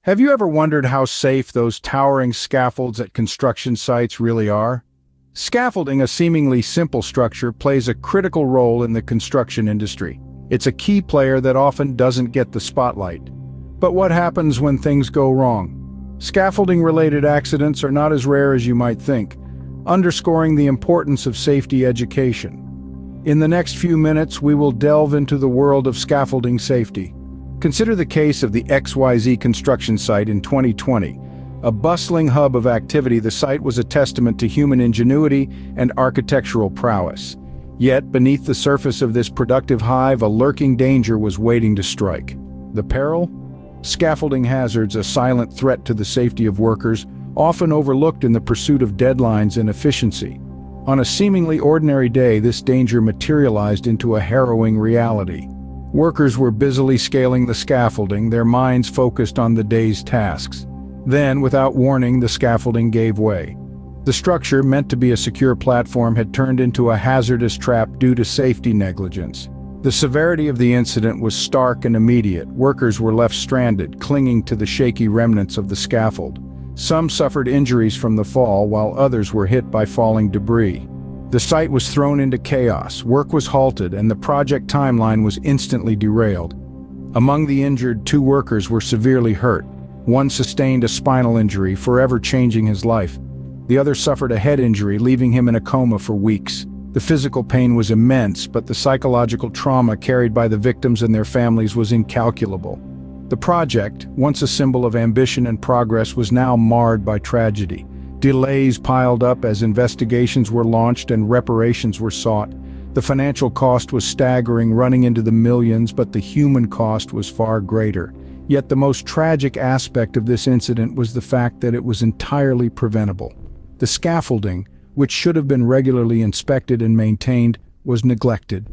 Have you ever wondered how safe those towering scaffolds at construction sites really are? Scaffolding, a seemingly simple structure, plays a critical role in the construction industry. It's a key player that often doesn't get the spotlight. But what happens when things go wrong? Scaffolding-related accidents are not as rare as you might think, underscoring the importance of safety education. In the next few minutes, we will delve into the world of scaffolding safety. Consider the case of the XYZ construction site in 2020. A bustling hub of activity, the site was a testament to human ingenuity and architectural prowess. Yet, beneath the surface of this productive hive, a lurking danger was waiting to strike. The peril? Scaffolding hazards, a silent threat to the safety of workers, often overlooked in the pursuit of deadlines and efficiency. On a seemingly ordinary day, this danger materialized into a harrowing reality. Workers were busily scaling the scaffolding, their minds focused on the day's tasks. Then, without warning, the scaffolding gave way. The structure, meant to be a secure platform, had turned into a hazardous trap due to safety negligence. The severity of the incident was stark and immediate. Workers were left stranded, clinging to the shaky remnants of the scaffold. Some suffered injuries from the fall, while others were hit by falling debris. The site was thrown into chaos, work was halted, and the project timeline was instantly derailed. Among the injured, 2 workers were severely hurt. One sustained a spinal injury, forever changing his life. The other suffered a head injury, leaving him in a coma for weeks. The physical pain was immense, but the psychological trauma carried by the victims and their families was incalculable. The project, once a symbol of ambition and progress, was now marred by tragedy. Delays piled up as investigations were launched and reparations were sought. The financial cost was staggering, running into the millions, but the human cost was far greater. Yet the most tragic aspect of this incident was the fact that it was entirely preventable. The scaffolding, which should have been regularly inspected and maintained, was neglected.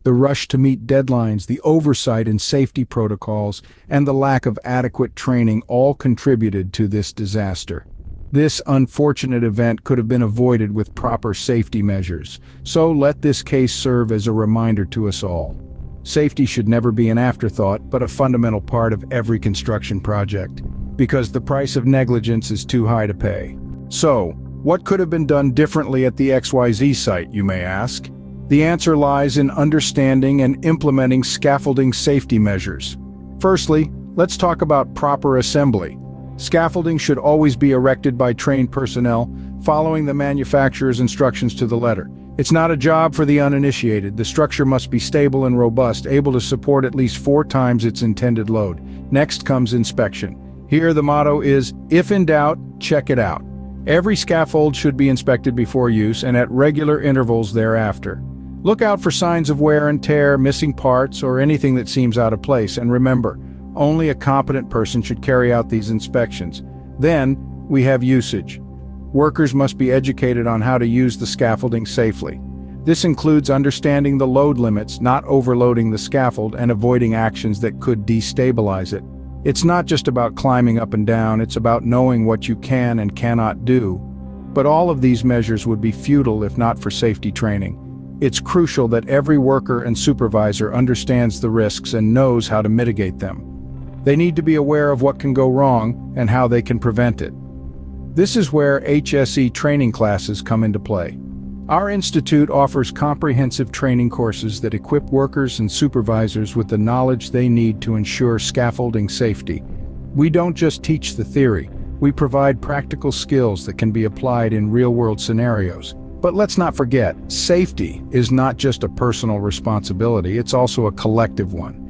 The rush to meet deadlines, the oversight in safety protocols, and the lack of adequate training all contributed to this disaster. This unfortunate event could have been avoided with proper safety measures, so let this case serve as a reminder to us all. Safety should never be an afterthought, but a fundamental part of every construction project, because the price of negligence is too high to pay. So, what could have been done differently at the XYZ site, you may ask? The answer lies in understanding and implementing scaffolding safety measures. Firstly, let's talk about proper assembly. Scaffolding should always be erected by trained personnel, following the manufacturer's instructions to the letter. It's not a job for the uninitiated. The structure must be stable and robust, able to support at least 4 times its intended load. Next comes inspection. Here the motto is, if in doubt, check it out. Every scaffold should be inspected before use and at regular intervals thereafter. Look out for signs of wear and tear, missing parts, or anything that seems out of place, and remember, only a competent person should carry out these inspections. Then, we have usage. Workers must be educated on how to use the scaffolding safely. This includes understanding the load limits, not overloading the scaffold, and avoiding actions that could destabilize it. It's not just about climbing up and down, it's about knowing what you can and cannot do. But all of these measures would be futile if not for safety training. It's crucial that every worker and supervisor understands the risks and knows how to mitigate them. They need to be aware of what can go wrong and how they can prevent it. This is where HSE training classes come into play. Our institute offers comprehensive training courses that equip workers and supervisors with the knowledge they need to ensure scaffolding safety. We don't just teach the theory, we provide practical skills that can be applied in real-world scenarios. But let's not forget, safety is not just a personal responsibility, it's also a collective one.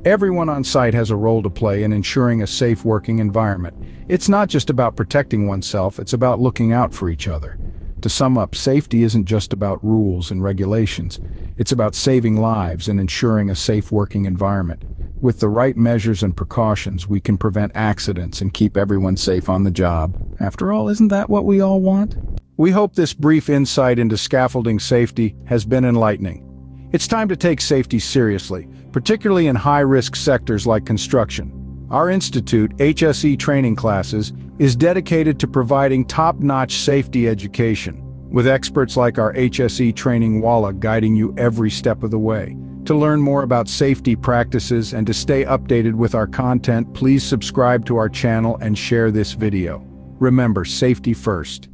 Everyone on site has a role to play in ensuring a safe working environment. It's not just about protecting oneself, it's about looking out for each other. To sum up, safety isn't just about rules and regulations. It's about saving lives and ensuring a safe working environment. With the right measures and precautions, we can prevent accidents and keep everyone safe on the job. After all, isn't that what we all want? We hope this brief insight into scaffolding safety has been enlightening. It's time to take safety seriously, particularly in high-risk sectors like construction. Our institute, HSE Training Classes, is dedicated to providing top-notch safety education, with experts like our HSE Training Walla guiding you every step of the way. To learn more about safety practices and to stay updated with our content, please subscribe to our channel and share this video. Remember, safety first.